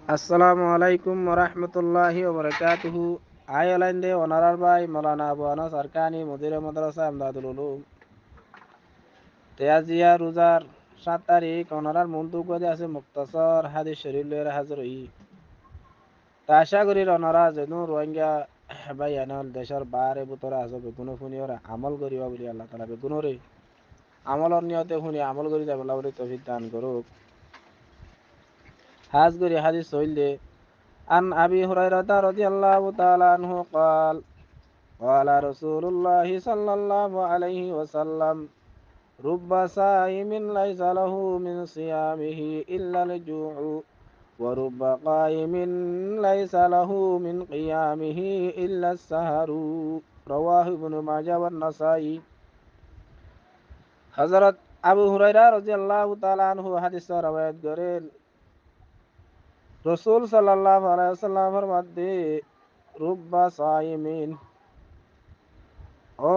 আসসালামু আলাইকুম ওরহমতুল্লাহি ওবরাকাতুহু। আয়ারল্যান্ডে অনারার ভাই মৌলানা আবু আনাস আরকানি মুদিরে মাদ্রাসা আমদাদুল উলুম তেয়াজিয়া রোজার 7 তারিখ অনারার মন্তব্যে আছে মুক্তাসর হাদিস শরীফ লয়ের হাজির হই। তা আশা করি অনারা যেন রোহিঙ্গা ভাই আনল দেশের বারে বুতরে আছে বেগুন শুনিওর আমল করিবা বলি আল্লাহ তালা বেগুনরে আমলর নিয়তে শুনি আমল করি যাবলা বলে তৌফিক দান করুক। হাজ করি হাদিস হইলে عن أبي هريرة رضي الله تعالى عنه قال قال رسول الله صلى الله عليه وسلم رب صائم ليس له من صيامه إلا الجوع ورب قائم ليس له من قيامه إلا السهر رواه ابن ماجه والنسائي হযরত আবু হুরায়রা রাদিয়াল্লাহু তাআলা আনহু হাদিস রওয়ায়াত করেন রাসূল সাল্লাল্লাহু আলাইহি ওয়াসাল্লামের মধ্যে রুব্বা সাইমিন ও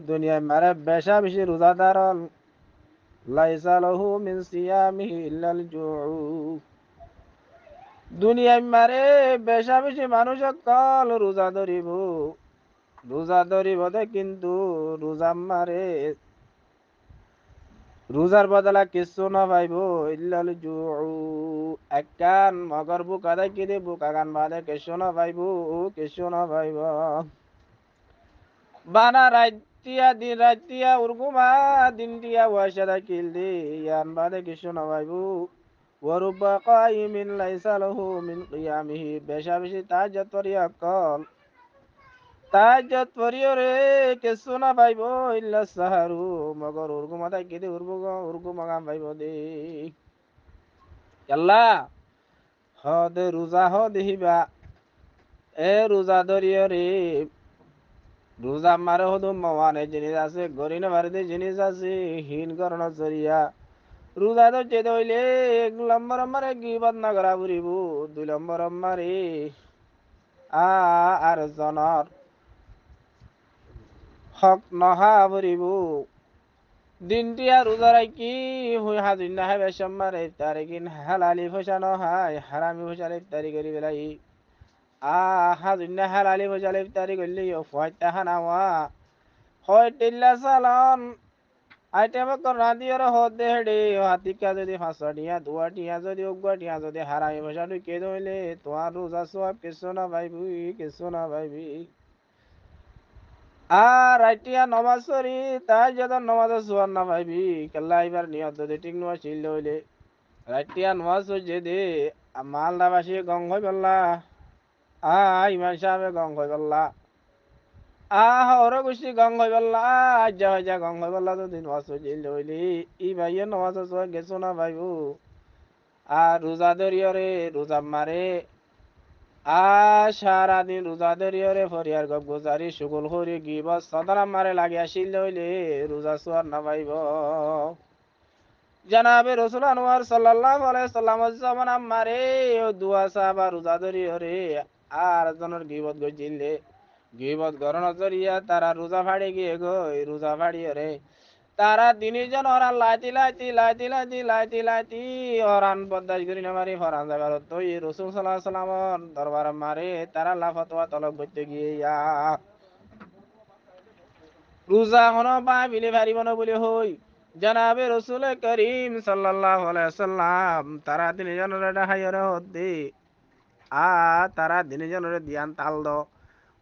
দুনিয়ায় মারে বেশা বেশি রোজাদার লাইসা লাহু মিন সিয়ামিহি ইল্লাল জুউ। দুনিয়ায় মারে বেশা বেশি মানুষ কল রোজা ধরিব দে কিন্তু রোজা মারে রোজার বদলা কিছু না পাইব ইল্লাল জুউ। একখান মগর বুক আদায় কিনে বুকা গান বাদে কিছু না পাইব কিছু না পাইব বানা রাইতিয়া দিন রাইতিয়া উরগুমা দিন দিয়া ওয়াশাদা কিলদি ইয়ান বাদে কিছু না পাইবু ওয়ারুবা কাইমিন লাইসা লাহু মিন কিয়ামিহি বেশা বেশি তাহাজ্জুদ পড়িয়া কল তাহাজ্জুদ পড়িও রে কিছু না পাইব ইল্লা সাহারু মগর উরগুমা তাই কিদি উরগুমা গাম পাইব দে আল্লাহ দে রোজা দেহিবা এ রোজা ধরিও রে রোজা মারে হদু মওয়ানে জিনিস আছে গরিনে বাড়িতে জিনিস আছে হীন করণ জরিয়া রোজা তো যেতে হইলে 1 নম্বর আমারে গিবত না করা ফুরিব 2 নম্বর আমারে আর জনর হক নহা ফুরিব দিনটিয়া রোজা রাখি হুই হাজির না হয় বেশম্মারে ইফতারে কিন হালালি ফসা নহায় হারামি ফসার ইফতারি করি বেলাই হাজির না হালালি ফসার ইফতারি করলি ফয়তা হানাওয়া হয় টিল্লা সালন আইটেমে কর রাঁধিওর হদে হেডে হাতিকা যদি 500 টিয়া 2 টিয়া যদি 1 টিয়া যদি হারামি পয়সা ঢুকিয়ে দইলে তোমার রোজা সব কিছু না পাইবি কিছু না পাইবি আর রাইটিয়া নমাজ পড়ি তাই যত নমাজ সোয়ার না পাইবি কেল্লা এবার নিয়ত যদি ঠিক নোয়া ছিল হইলে রাইটিয়া নমাজ হচ্ছে দে মালদা বাসি গং হই বললা ইমান সাহেবে গং হই বললা ওরা গোষ্ঠী গং হই বললা যা হয় যা গং হই বললা তো দিন ওয়াজ হইল হইলি ই ভাইয়ে নমাজ সোয়া গেছো না ভাইবু রোজা ধরিও রে রোজা মারে সারাদিন রোজা ধরিও রে ফরিয়ার গপ গুজারি সুগুল হরি গিব সদরা মারে লাগে আসিল হইলে রোজা সোয়ার না পাইব জানাবে রসুল আনোয়ার সাল্লাল্লাহু আলাইহি সাল্লাম জামান আমারে দুয়া সাহাবা রোজা ধরিও রে আর জনের গিবত গজিলে গিবত গরণ জরিয়া তারা রোজা ফাড়ি গিয়ে গই রোজা ফাড়িও রে তারা তিনজন ওরান লাইতি লাইতি লাইতি লাইতি লাইতি লাইতি ওরান বদাস করি নামারি ফরান যাবার তো এই রসুল সাল্লাহ সাল্লামর দরবার মারে তারা লাফাতোয়া তলব করতে গিয়ে রোজা হন বা বিলে ভারিব না বলে হই জানাবে রসুল করিম সাল্লাল্লাহু আলাইহি সাল্লাম তারা তিনজনের ডাহাইরে হতে তারা তিনজনের দিয়ান তাল দ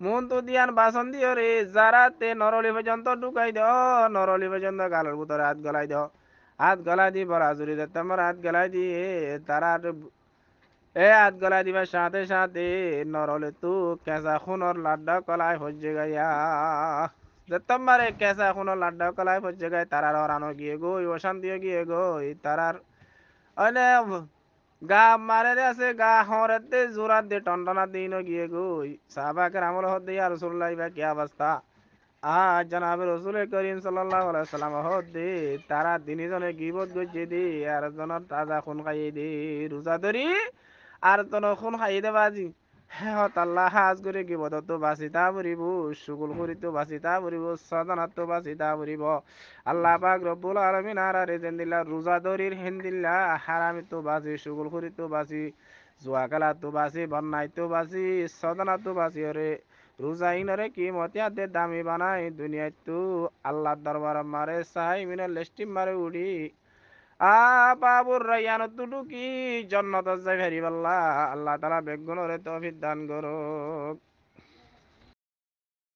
মন তো দিয়ান বাসন দিও রে যারাতে নরলি পর্যন্ত ঢুকাই দ নরলি পর্যন্ত গালের ভিতরে হাত গলাই দ হাত গলাই দি বড় জুড়ি দে তোমার হাত গলাই দিয়ে তারা হাত গলাই দিবার সাথে সাথে নরলে তু কেঁচা খুনর লাড্ডা কলাই হজ্জে গাইয়া যে তোমারে কেঁচা খুনর লাড্ডা কলাই হজ্জে গাই তারার অরানো গিয়ে গই অশান্তিও গিয়ে গই তারার অনে গা মারে আছে গা হরেতে জোরাত দিয়ে টনটনা দিন গিয়ে গই সাহাবাকের আমল হতে ইয়া রাসূলুল্লাহ বা কি অবস্থা জনাবে রসুল করিম সাল্লাল্লাহু আলাইহি সাল্লাম হতে তারা তিনজনে গিবত গজ্জে দি আর জনের তাজা খুন খাইয়ে দি রোজা ধরি আর জন খুন খাইয়ে দে বাজি হ্যাঁ আল্লাহ হাজ করে গিবত তো বাঁচিতা পড়িব সুগুল করি তো বাঁচিতা পড়িব সদনাত তো বাঁচিতা পড়িব আল্লাহ পাক রব্বুল আলামিন আর রেজেন দিল্লা রোজা ধরির হেন দিল্লা হারামি তো বাঁচি সুগুল করি তো বাঁচি জুয়া খেলা তো বাসি বন্যায় তো বাসি সদনা তো বাসি রে রোজাইনরে কি মতিয়াতে দামি বানাই দুনিয়ায় তু আল্লাহ দরবার মারে সাই মিনে লেস্টিম মারে উড়ি আ বাবুর রাইয়ান তুডুকি জন্নত যাই ভেরি আল্লাহ তালা বেগুনরে তৌফিক দান করুক